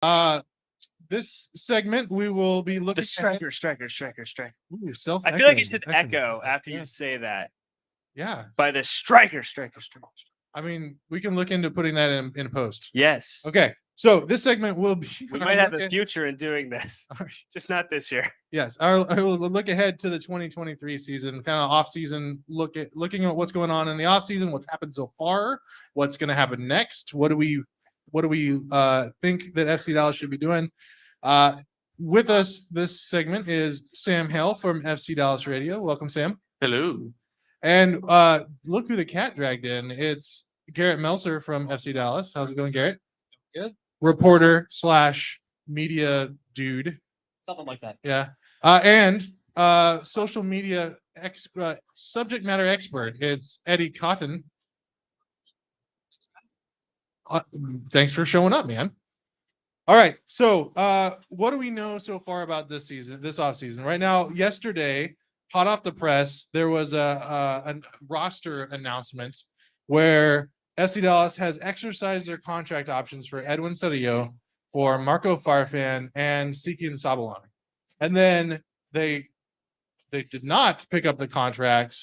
This segment we will be looking The striker. Ooh, self. I feel like you should echo after you say that. Yeah. By the striker. I mean, we can look into putting that in post. Yes. Okay. So this segment will be. We might have a future in doing this, just not this year. Yes, I will look ahead to the 2023 season, kind of off season. Looking at what's going on in the off season, what's happened so far, what's going to happen next. What do we think that FC Dallas should be doing? With us this segment is Sam Hale from FC Dallas Radio. Welcome, Sam. Hello. And look who the cat dragged in. It's Garrett Melser from FC Dallas. How's it going, Garrett? Good. Reporter / media dude. Something like that. Yeah. And social media subject matter expert. It's Eddie Cotton. Thanks for showing up, man. All right. So what do we know so far about this off season? Right now, yesterday, hot off the press, there was a roster announcement where FC Dallas has exercised their contract options for Edwin Cedillo, for Marco Farfan, and Sikian Sabalani. And then they did not pick up the contract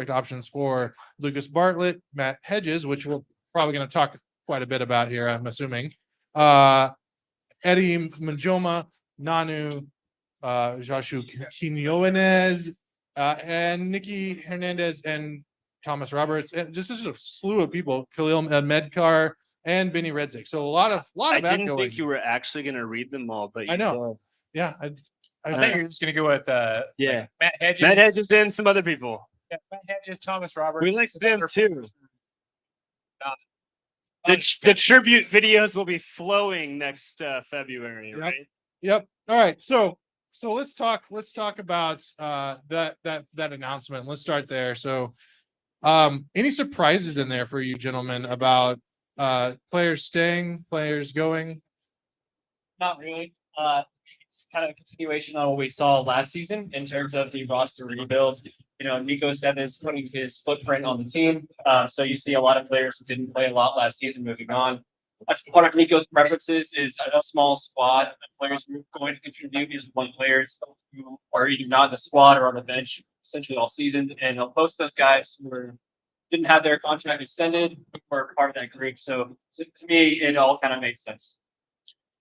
options for Lucas Bartlett, Matt Hedges, which we're probably going to talk quite a bit about here, I'm assuming. Eddie Manjoma, Nanu, Joshua Quinones, and Nicky Hernandez and Thomas Roberts, and just a slew of people, Khalil Medkar and Benny Redzik. So a lot of I didn't think you were actually going to read them all, but I know. Did. Yeah, I think you're just going to go with like Matt Hedges. Matt Hedges and some other people. Yeah, Matt Hedges, Thomas Roberts. We like them too. The tribute videos will be flowing next February, yep. right? Yep. All right. So let's talk about that announcement. Let's start there. So any surprises in there for you gentlemen about players staying, players going? Not really. It's kind of a continuation on what we saw last season in terms of the roster rebuild. Nico Stevens putting his footprint on the team. So you see a lot of players who didn't play a lot last season moving on. That's part of Nico's preferences is a small squad of players who are going to contribute is one players who are either not in the squad or on the bench essentially all season. And most of those guys who didn't have their contract extended were part of that group. So to me, it all kind of made sense.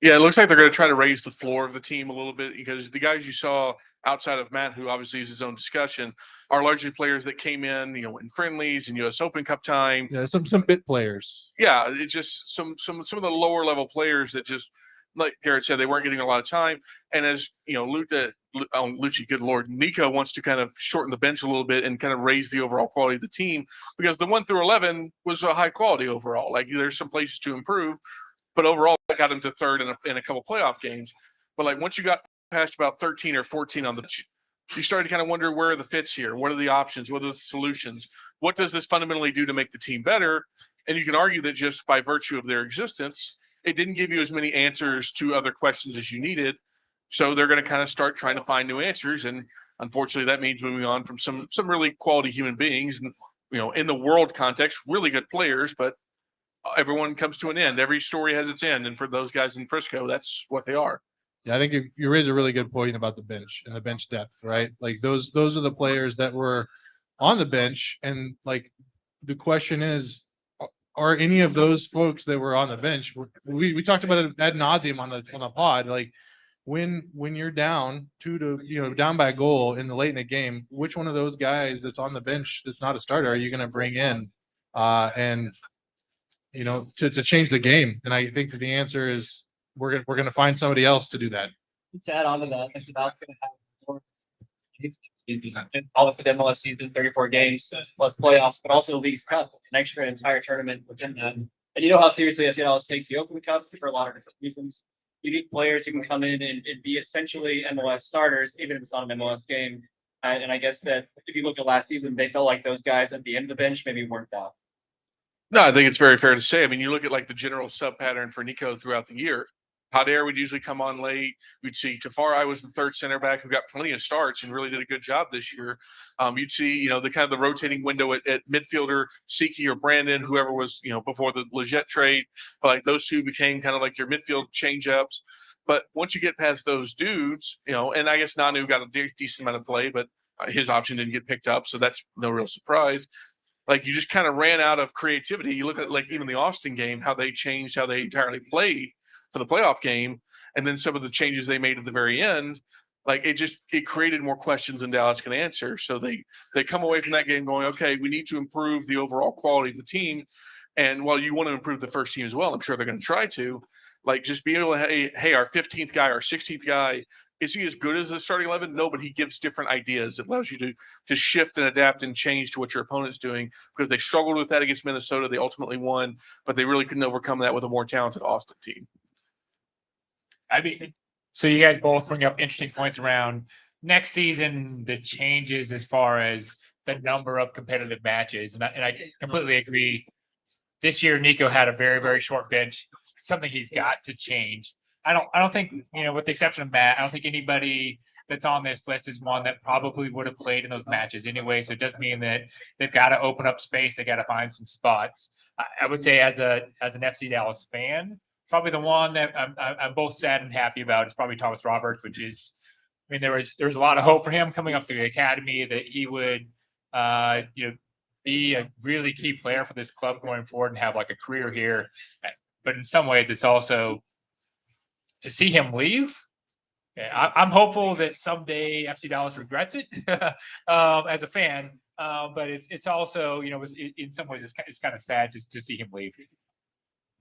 Yeah, it looks like they're going to try to raise the floor of the team a little bit because the guys you saw outside of Matt, who obviously is his own discussion, are largely players that came in, in friendlies and U.S. Open Cup time. Yeah, some bit players. Yeah, it's just some of the lower level players that just, like Garrett said, they weren't getting a lot of time. And as Lucci, good Lord, Nico wants to kind of shorten the bench a little bit and kind of raise the overall quality of the team because the 1 through 11 was a high quality overall. Like there's some places to improve. But overall, I got him to third in a couple playoff games. But like once you got past about 13 or 14 on the bench, you started to kind of wonder where are the fits here? What are the options? What are the solutions? What does this fundamentally do to make the team better? And you can argue that just by virtue of their existence, it didn't give you as many answers to other questions as you needed. So they're going to kind of start trying to find new answers. And unfortunately, that means moving on from some really quality human beings and, in the world context, really good players, but everyone comes to an end. Every story has its end. And for those guys in Frisco, that's what they are. Yeah, I think you raise a really good point about the bench and the bench depth, right? Like those are the players that were on the bench. And like the question is, are any of those folks that were on the bench? We talked about it ad nauseum on the pod. Like when you're down down by a goal in the late in the game, which one of those guys that's on the bench that's not a starter are you going to bring in? To change the game. And I think that the answer is we're gonna find somebody else to do that. To add on to that, that's going to have more obviously the MLS season, 34 games plus playoffs, but also League's Cup. It's an extra entire tournament within that. And you know how seriously FC Dallas takes the Open Cup for a lot of different reasons. You need players who can come in and be essentially MLS starters, even if it's not an MLS game. And I guess that if you look at last season, they felt like those guys at the end of the bench maybe weren't out. No, I think it's very fair to say. I mean, you look at like the general sub pattern for Nico throughout the year. Adair would usually come on late. We'd see Tafari was the third center back who got plenty of starts and really did a good job this year. You'd see, the kind of the rotating window at midfielder, Siki or Brandon, whoever was, before the Leggett trade. But like those two became kind of like your midfield change-ups. But once you get past those dudes, and I guess Nanu got a decent amount of play, but his option didn't get picked up, so that's no real surprise. Like you just kind of ran out of creativity. You look at like even the Austin game, how they changed how they entirely played for the playoff game, and then some of the changes they made at the very end. Like it created more questions than Dallas can answer. So they come away from that game going, okay, we need to improve the overall quality of the team. And while you want to improve the first team as well, I'm sure they're going to try to. Like just be able to, hey, our 15th guy, our 16th guy, is he as good as the starting 11? No, but he gives different ideas. It allows you to shift and adapt and change to what your opponent's doing, because they struggled with that against Minnesota. They ultimately won, but they really couldn't overcome that with a more talented Austin team. I mean, so you guys both bring up interesting points around next season, the changes as far as the number of competitive matches. And I completely agree. This year, Nico had a very, very short bench. It's something he's got to change. I don't think, with the exception of Matt, I don't think anybody that's on this list is one that probably would have played in those matches anyway. So it does mean that they've got to open up space. They got to find some spots. I would say as an FC Dallas fan, probably the one that I'm both sad and happy about is probably Thomas Roberts, which is, there was a lot of hope for him coming up through the academy that he would, be a really key player for this club going forward and have like a career here. But in some ways, it's also to see him leave. I'm hopeful that someday FC Dallas regrets it as a fan. But it's also, in some ways, it's kind of sad just to see him leave.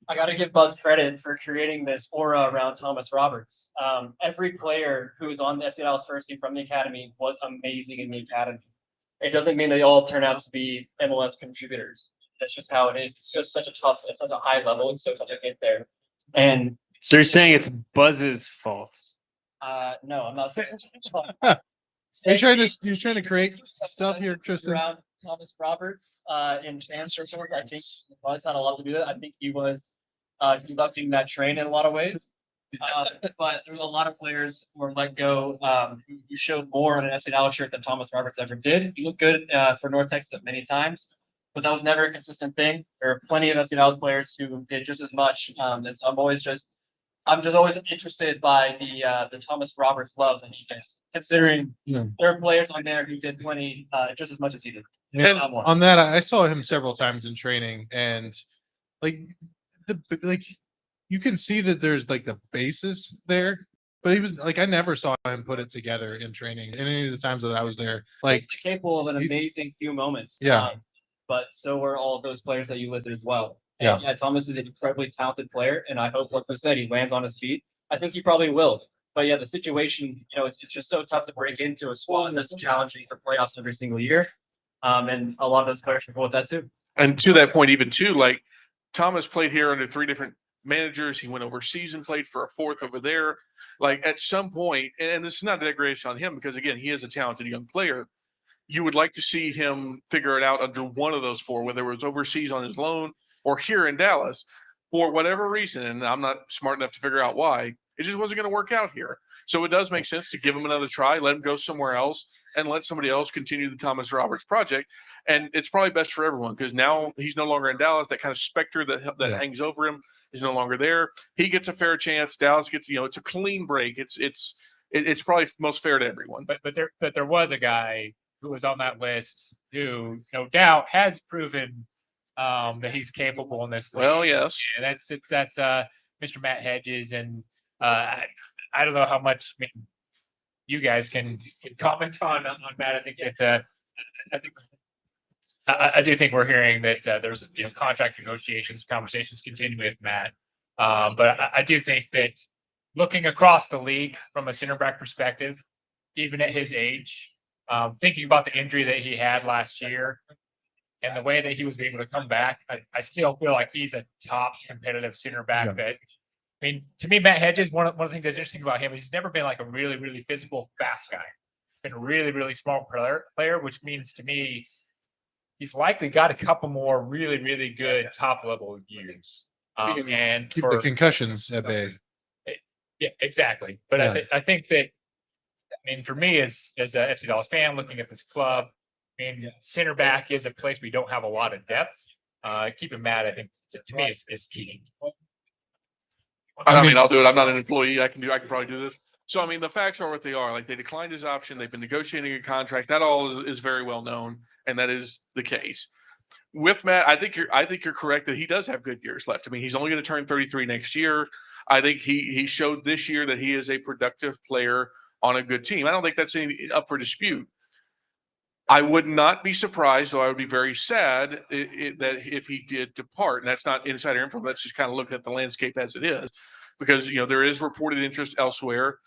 I got to give Buzz credit for creating this aura around Thomas Roberts. Every player who was on the FC Dallas first team from the academy was amazing in the academy. It doesn't mean they all turn out to be MLS contributors. That's just how it is. It's just such a high level. It's such a hit there. And So you're saying it's Buzz's fault? no, I'm not saying You're trying to create stuff here, Tristan. around Thomas Roberts in fans circles. I think Buzz had a lot to do with it. I think he was conducting that train in a lot of ways. But there's a lot of players who were let go who showed more on an FC Dallas shirt than Thomas Roberts ever did. He looked good for North Texas many times, but that was never a consistent thing. There are plenty of FC Dallas players who did just as much. And so I'm just always interested by the Thomas Roberts love that he gets, considering there are players on there who did plenty just as much as he did. And on that, I saw him several times in training, and you can see that there's like the basis there, but he was like, I never saw him put it together in training any of the times that I was there. Like capable of an amazing few moments. Yeah. But so were all of those players that you listed as well. Yeah. And yeah, Thomas is an incredibly talented player, and I hope, like I said, he lands on his feet. I think he probably will. But yeah, the situation, it's just so tough to break into a squad that's challenging for playoffs every single year. And a lot of those players struggle with that too. And to that point, even too, like Thomas played here under 3 different managers. He went overseas and played for a 4th over there. Like at some point, and this is not a degradation on him, because again, he is a talented young player. You would like to see him figure it out under one of those 4, whether it was overseas on his loan or here in Dallas, for whatever reason. And I'm not smart enough to figure out why. It just wasn't going to work out here. So it does make sense to give him another try, let him go somewhere else, and let somebody else continue the Thomas Roberts project. And it's probably best for everyone, because now he's no longer in Dallas. That kind of specter that hangs over him is no longer there. He gets a fair chance. Dallas gets, it's a clean break. It's probably most fair to everyone. But there was a guy who was on that list who, no doubt, has proven that he's capable in this league. Well, yes. And that's Mr. Matt Hedges, and I don't know how much you guys can comment on Matt. I think that I do think we're hearing that there's contract negotiations, conversations continue with Matt. But I do think that looking across the league from a center back perspective, even at his age, thinking about the injury that he had last year and the way that he was able to come back, I still feel like he's a top competitive center back. That, to me, Matt Hedges, one of the things that's interesting about him is he's never been like a really, really physical, fast guy. He's been a really, really smart player, which means to me, he's likely got a couple more really, really good top level years. And keep the concussions at bay. Yeah, exactly. But Yeah. I think that, I mean, for me as a FC Dallas fan looking at this club, I mean, center back is a place we don't have a lot of depth. Keeping Matt, I think, to me is key. I mean, I'll do it. I'm not an employee. I can probably do this. So, I mean, the facts are what they are. Like, they declined his option. They've been negotiating a contract. That all is very well known, and that is the case. With Matt, I think you're correct that he does have good years left. I mean, he's only going to turn 33 next year. I think he showed this year that he is a productive player on a good team. I don't think that's up for dispute. I would not be surprised, though I would be very sad that if he did depart, and that's not insider info. Let's just kind of look at the landscape as it is, because there is reported interest elsewhere.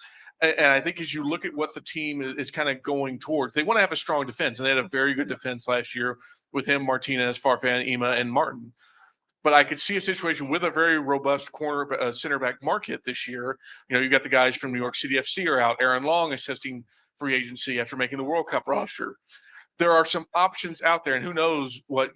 And I think as you look at what the team is kind of going towards, they want to have a strong defense, and they had a very good defense last year with him, Martinez, Farfan, Ema, and Martin. But I could see a situation with a very robust corner center back market this year. You got the guys from New York City FC are out. Aaron Long assisting free agency after making the World Cup roster. There are some options out there, and who knows what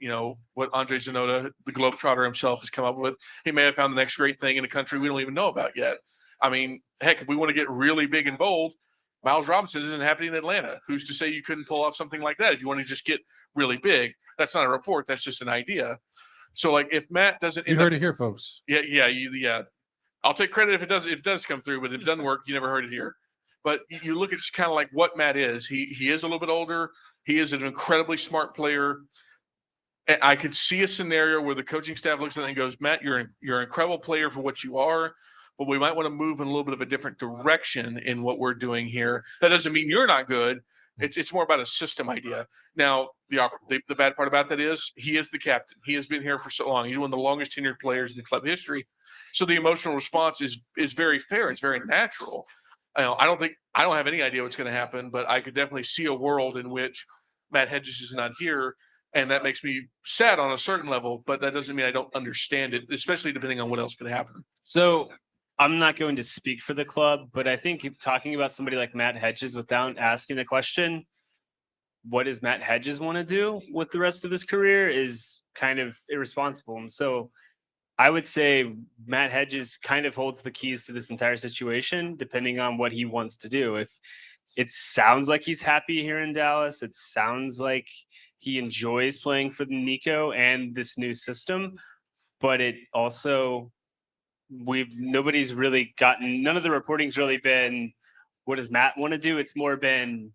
Andre Zanota, the Globetrotter himself, has come up with. He may have found the next great thing in a country we don't even know about yet. I mean, heck, if we want to get really big and bold, Miles Robinson isn't happening in Atlanta. Who's to say you couldn't pull off something like that if you want to just get really big? That's not a report. That's just an idea. So, like, if Matt doesn't, You heard it here, folks. Yeah. I'll take credit if it does come through, but if it doesn't work, you never heard it here. But you look at just kind of like what Matt is. He is a little bit older. He is an incredibly smart player. And I could see a scenario where the coaching staff looks at it and goes, Matt, you're an incredible player for what you are, but we might want to move in a little bit of a different direction in what we're doing here. That doesn't mean you're not good. It's more about a system idea. Now, the bad part about that is he is the captain. He has been here for so long. He's one of the longest tenured players in the club history. So the emotional response is very fair. It's very natural. I don't have any idea what's going to happen, but I could definitely see a world in which Matt Hedges is not here, and that makes me sad on a certain level. But that doesn't mean I don't understand it, especially depending on what else could happen. So I'm not going to speak for the club, but I think talking about somebody like Matt Hedges without asking the question, what does Matt Hedges want to do with the rest of his career, is kind of irresponsible. And so I would say Matt Hedges kind of holds the keys to this entire situation, depending on what he wants to do. If it sounds like he's happy here in Dallas, it sounds like he enjoys playing for the Nico and this new system, but it also, nobody's really gotten, none of the reporting's really been, what does Matt want to do? It's more been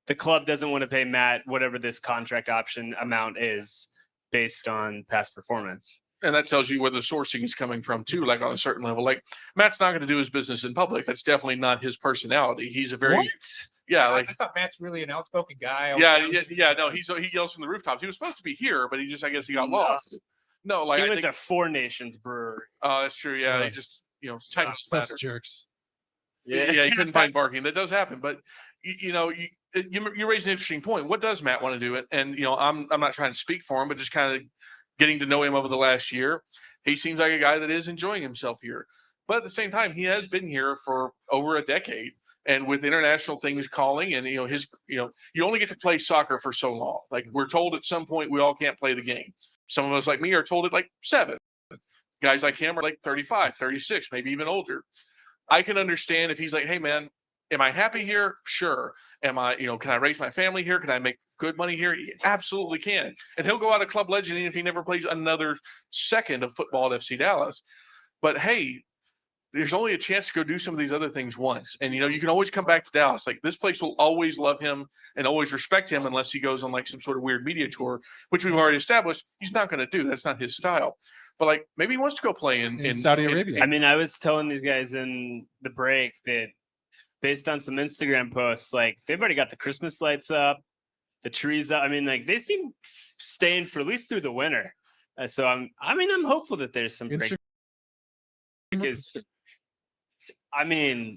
the club doesn't want to pay Matt whatever this contract option amount is based on past performance. And that tells you where the sourcing is coming from too, like on a certain level. Like, Matt's not going to do his business in public. That's definitely not his personality. He's a very I thought Matt's really an outspoken guy. No, he yells from the rooftops. He was supposed to be here, but I guess he got lost. No, like, he went to Four Nations Brewery. Oh, that's true. Yeah, he just That's jerks. Yeah, he couldn't find parking. That does happen, but you raise an interesting point. What does Matt want to do? And I'm not trying to speak for him, but just kind of getting to know him over the last year, he seems like a guy that is enjoying himself here. But at the same time, he has been here for over a decade, and with international things calling, and you only get to play soccer for so long. Like, we're told at some point we all can't play the game. Some of us, like me, are told at like 7. Guys like him are like 35, 36, maybe even older. I can understand if he's like, hey man, am I happy here? Sure. Am I, can I raise my family here? Can I make good money here? He absolutely can. And he'll go out a club legend even if he never plays another second of football at FC Dallas. But hey, there's only a chance to go do some of these other things once. And, you can always come back to Dallas. Like, this place will always love him and always respect him unless he goes on like some sort of weird media tour, which we've already established he's not going to do. That's not his style. But like, maybe he wants to go play in Saudi Arabia. I mean, I was telling these guys in the break that based on some Instagram posts, like, they've already got the Christmas lights up, the trees up. I mean, like, they seem staying for at least through the winter. So I'm hopeful that there's some break, because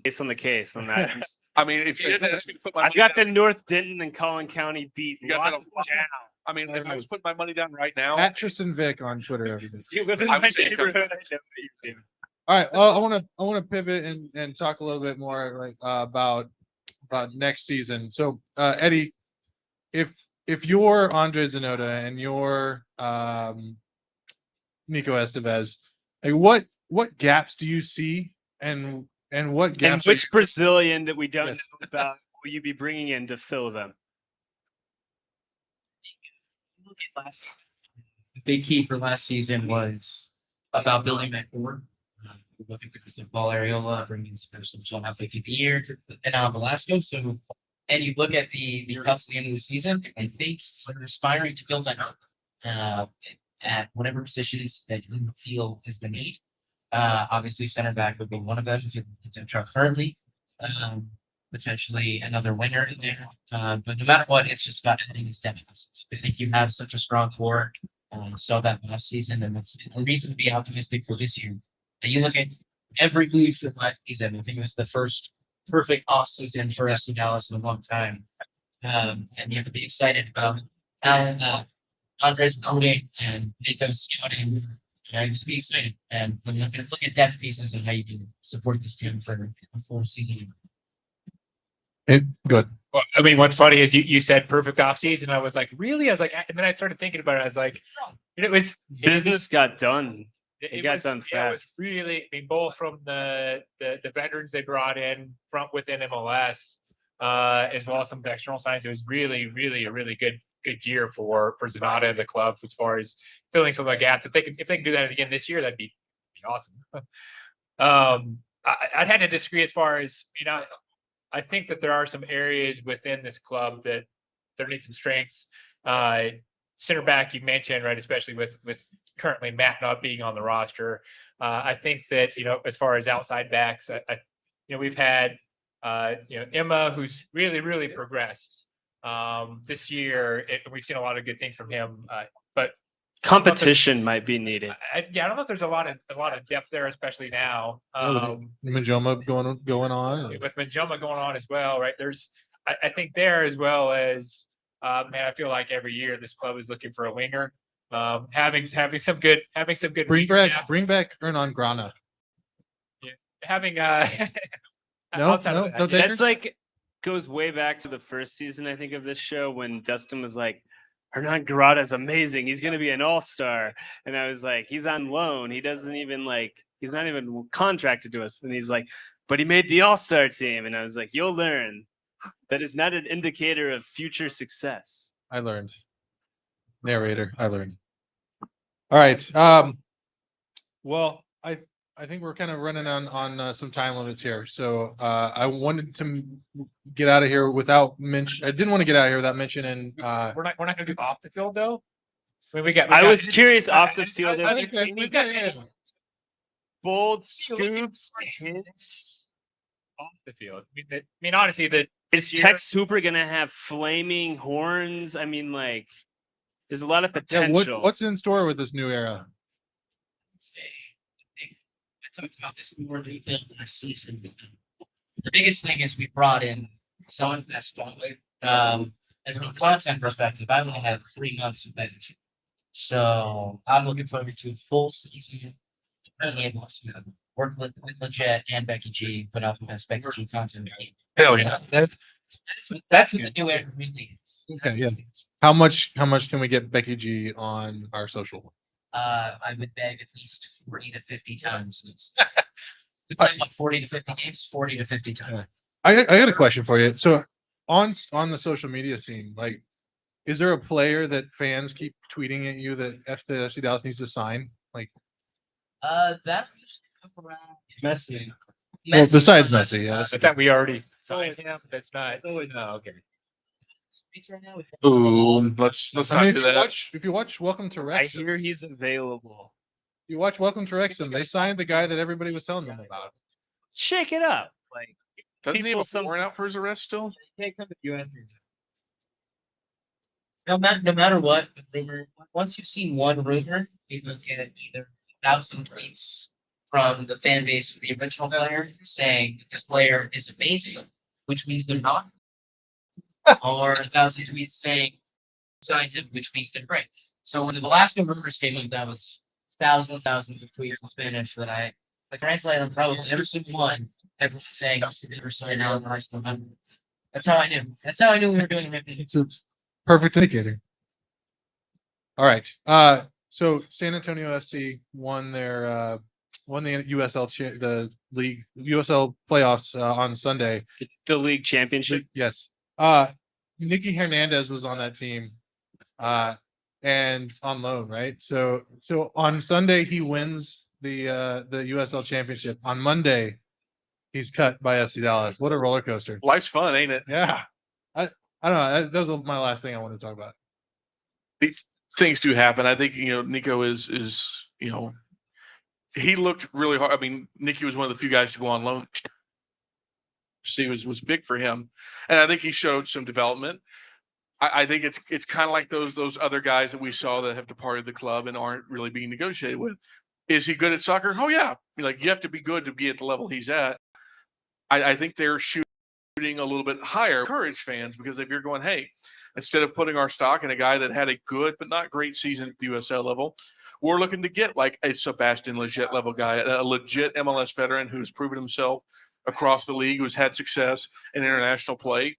based on the case on that. I mean, if you didn't ask me to put my I've got the North Denton and Collin County beat locked down. I mean, if I was putting my money down right now, At Tristan Vick on Twitter. Everything. You live in my neighborhood. I know that you do. All right. I want to pivot and talk a little bit more like about next season. So Eddie, if you're Andre Zanota and you're Nico Estevez, like what gaps do you see, and And what And gaps? are which you- Brazilian that we don't Yes. know about will you be bringing in to fill them? Look at last season. The big key for last season was about building that core. Looking because of Paul Ariola bringing some John halfway through the year and now Velasco. So, and you look at the cuts at the end of the season. I think we're aspiring to build that up at whatever positions that you feel is the need. Obviously, center back would be one of them if you look at depth currently. Potentially another winger in there. But no matter what, it's just about adding these depth pieces. I think you have such a strong core. Saw that last season, and that's a reason to be optimistic for this year. And you look at every move from last season. I think it was the first perfect off season for FC Dallas in a long time. And you have to be excited about Andres voting and Nico's scouting. Just be excited and look at depth pieces and how you can support this team for a full season. Good. Well, I mean, what's funny is you said perfect off season. I was like, really? I was like, and then I started thinking about it. I was like, it was Business got done. It got done It was fast. really, I mean, both from the veterans they brought in from within MLS, as well as some of the external signings. It was really, really a really good year for Zanata and the club as far as filling some of the gaps. If they can do that again this year, that'd be awesome. I'd had to disagree as far as I think that there are some areas within this club that there needs some strengths. Center back you mentioned, right, especially with currently Matt not being on the roster. I think that as far as outside backs, we've had Emma, who's really progressed this year. We've seen a lot of good things from him, but Competition might be needed. I don't know if there's a lot of depth there, especially now. Majoma going on. With Majoma going on as well, right? I think there as well as man, I feel like every year this club is looking for a winger. Having some good Bring winger back Hernan Grana. having No, outside of no, that, no takers? That's like goes way back to the first season, I think, of this show when Dustin was like, Hernan Garada is amazing. He's going to be an all-star. And I was like, he's on loan. He doesn't even he's not even contracted to us. And he's like, but he made the all-star team. And I was like, you'll learn. That is not an indicator of future success. I learned. Narrator, I learned. All right. Well, I think we're kind of running on some time limits here. So I wanted to get out of here without mention. I didn't want to get out of here without mentioning. we're not going to do off the field though. I mean, I was curious off the field. I think Bold scoops, hints. off the field. I mean, honestly, Is Tex Hooper going to have flaming horns? I mean, there's a lot of potential. what's in store with this new era? I talked about this more than we built last season. The biggest thing is we brought in someone that's done with. And from a content perspective, I only have 3 months of editing. So I'm looking forward to a full season being able to work with Legit and Becky G, put out the best Becky G content. Hell yeah. That's what the new era really is. Okay, yeah. How much can we get Becky G on our social? I would beg at least 40 to 50 times. We play 40 to 50 games, 40 to 50 times. I got a question for you. So on the social media scene, is there a player that fans keep tweeting at you that FC Dallas needs to sign? That used to come around. Messi. Well, besides Messi, yeah. I thought we already signed him. That's not. Okay. Right now, Ooh, let's I not mean, do that. if you watch Welcome to I Wrexham, hear he's available. you watch Welcome to Wrexham, they signed the guy that everybody was telling them about. Shake it up. Doesn't he have people a some- warrant out for his arrest still? Can't come to the US. no matter what, rumor. Once you see one rumor, you look at either 1,000 tweets from the fan base of the original player saying this player is amazing, which means they're not, or 1,000 tweets saying signed him, which means they're great. So when the Velasco rumors came up, that was thousands of tweets in Spanish that I translated on probably every single one. Everyone saying I should never sign out last November. That's how I knew. That's how I knew we were doing it. It's a perfect indicator. All right. So San Antonio FC won the USL the league USL playoffs on Sunday. The league championship. Yes. Nicky Hernandez was on that team, and on loan, right? So on Sunday he wins the USL championship. On Monday, he's cut by FC Dallas. What a roller coaster! Life's fun, ain't it? Yeah, I don't know. That was my last thing I wanted to talk about. These things do happen. I think Nico is he looked really hard. I mean, Nicky was one of the few guys to go on loan. See, was big for him, and I think he showed some development. I think it's kind of like those other guys that we saw that have departed the club and aren't really being negotiated with. Is he good at soccer? Oh yeah, like you have to be good to be at the level he's at. I think they're shooting a little bit higher. Encourage fans, because if you're going, hey, instead of putting our stock in a guy that had a good but not great season at the USL level, we're looking to get like a Sebastian Legit level guy, a legit MLS veteran who's proven himself across the league, who's had success in international play.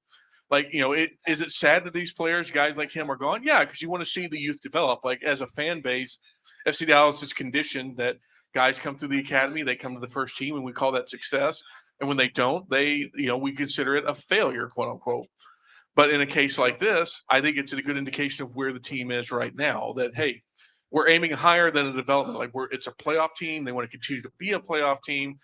Like, is it sad that these players, guys like him, are gone? Yeah, because you want to see the youth develop. Like, as a fan base, FC Dallas is conditioned that guys come through the academy, they come to the first team, and we call that success. And when they don't, we consider it a failure, quote unquote. But in a case like this, I think it's a good indication of where the team is right now. That, hey, we're aiming higher than a development. Like, it's a playoff team. They want to continue to be a playoff team.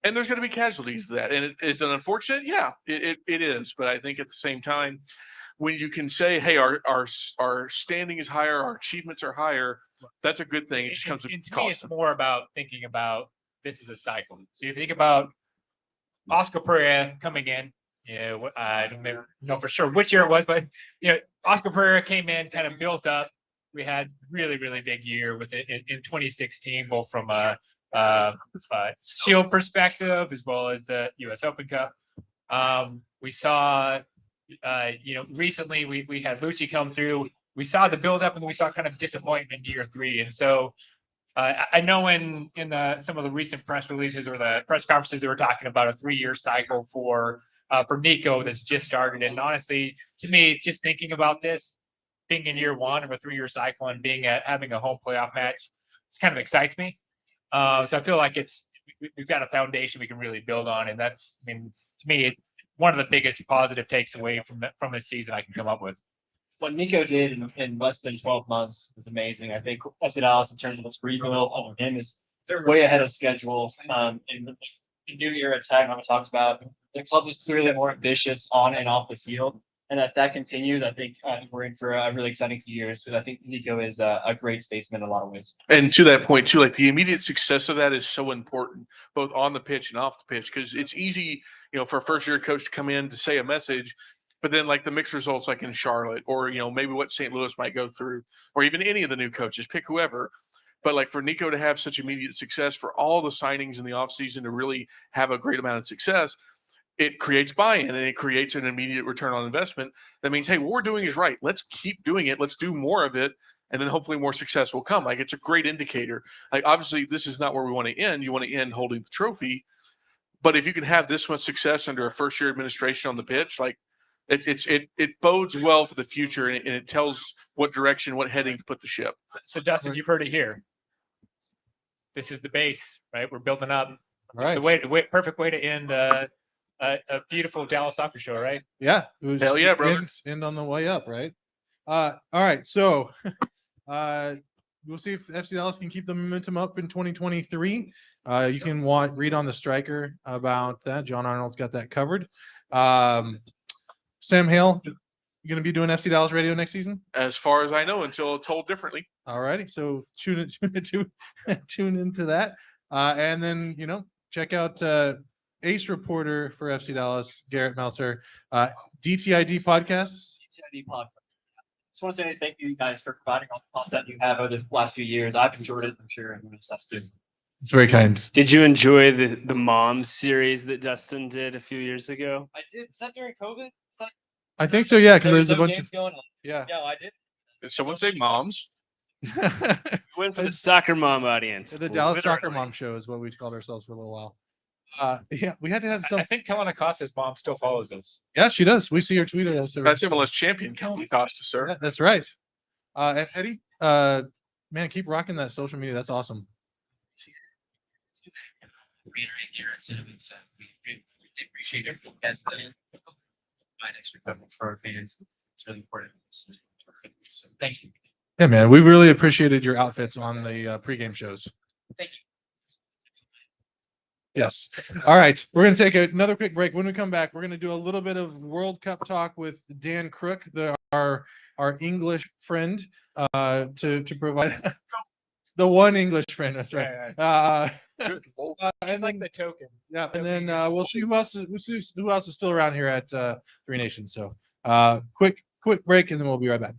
And there's going to be casualties to that. And is it unfortunate? Yeah, it is. But I think at the same time, when you can say, hey, our standing is higher, our achievements are higher, that's a good thing. It just comes with and to me, cost. it's more about thinking about this is a cycle. So you think about Oscar Pereira coming in. I don't know for sure which year it was, but Oscar Pereira came in, kind of built up. We had really, really big year with it in 2016, both from a Shield perspective as well as the U.S. Open Cup. We saw, recently we had Lucci come through. We saw the build up and we saw kind of disappointment in year 3. And so I know in some of the recent press releases or the press conferences, they were talking about a 3-year cycle for Nico that's just started. And honestly, to me, just thinking about this, being in year 1 of a 3-year cycle and having a home playoff match, it's kind of excites me. So I feel like we've got a foundation we can really build on, and that's, to me, one of the biggest positive takes away from this season I can come up with. What Nico did in less than 12 months was amazing. I think FC Dallas, in terms of its rebuild under him, is they're way ahead of schedule. In the new era tag I talked about, the club is clearly more ambitious on and off the field. And if that continues, I think we're in for a really exciting few years, because I think Nico is a great statesman in a lot of ways. And to that point too, like the immediate success of that is so important, both on the pitch and off the pitch, because it's easy, for a first-year coach to come in to say a message, but then like the mixed results, like in Charlotte, or maybe what St. Louis might go through, or even any of the new coaches, pick whoever. But like for Nico to have such immediate success, for all the signings in the offseason to really have a great amount of success, it creates buy-in and it creates an immediate return on investment. That means, hey, what we're doing is right. Let's keep doing it. Let's do more of it. And then hopefully more success will come. Like, it's a great indicator. Like, obviously this is not where we want to end. You want to end holding the trophy. But if you can have this much success under a first-year administration on the pitch, like it bodes well for the future, and it tells what direction, what heading to put the ship. So Dustin, you've heard it here. This is the base, right? We're building up. Right. It's the perfect way to end a beautiful Dallas soccer show, right? Yeah. It was Hell yeah, brother. End on the way up, right? All right. So we'll see if FC Dallas can keep the momentum up in 2023. You can read on the Striker about that. John Arnold's got that covered. Sam Hale, you going to be doing FC Dallas radio next season? As far as I know, until told differently. All righty. So tune into that. And then, check out ace reporter for FC Dallas, Garrett Melser, DTID podcasts. DTID podcast. Just want to say thank you guys for providing all the content you have over the last few years. I've enjoyed it. I'm sure everyone else too. It's very kind. Did you enjoy the mom series that Dustin did a few years ago? I did. Was that during COVID? I think so. Yeah, because there's a no bunch games of going on. yeah. Yeah, I did. Did someone say moms? We went for the soccer mom audience. The Dallas Soccer Mom Show is what we called ourselves for a little while. Yeah, we had to have some. I think Kellen Acosta's mom still follows us. Yeah, she does. We see her tweet at us. That's MLS champion Kellen Acosta, sir. Yeah, that's right. And Eddie, man, keep rocking that social media. That's awesome. reiterate Garrett's sentiments. We really appreciate everything you guys have done. Provide extra coverage for our fans. It's really important. So thank you. Yeah, man, we really appreciated your outfits on the pregame shows. Thank you. Yes. All right. We're going to take another quick break. When we come back, we're going to do a little bit of World Cup talk with Dan Crook, our English friend, to provide the one English friend. That's right. Good Lord. And like then, the token. yeah, and then we'll see who else is still around here at Three Nations. So quick break, and then we'll be right back.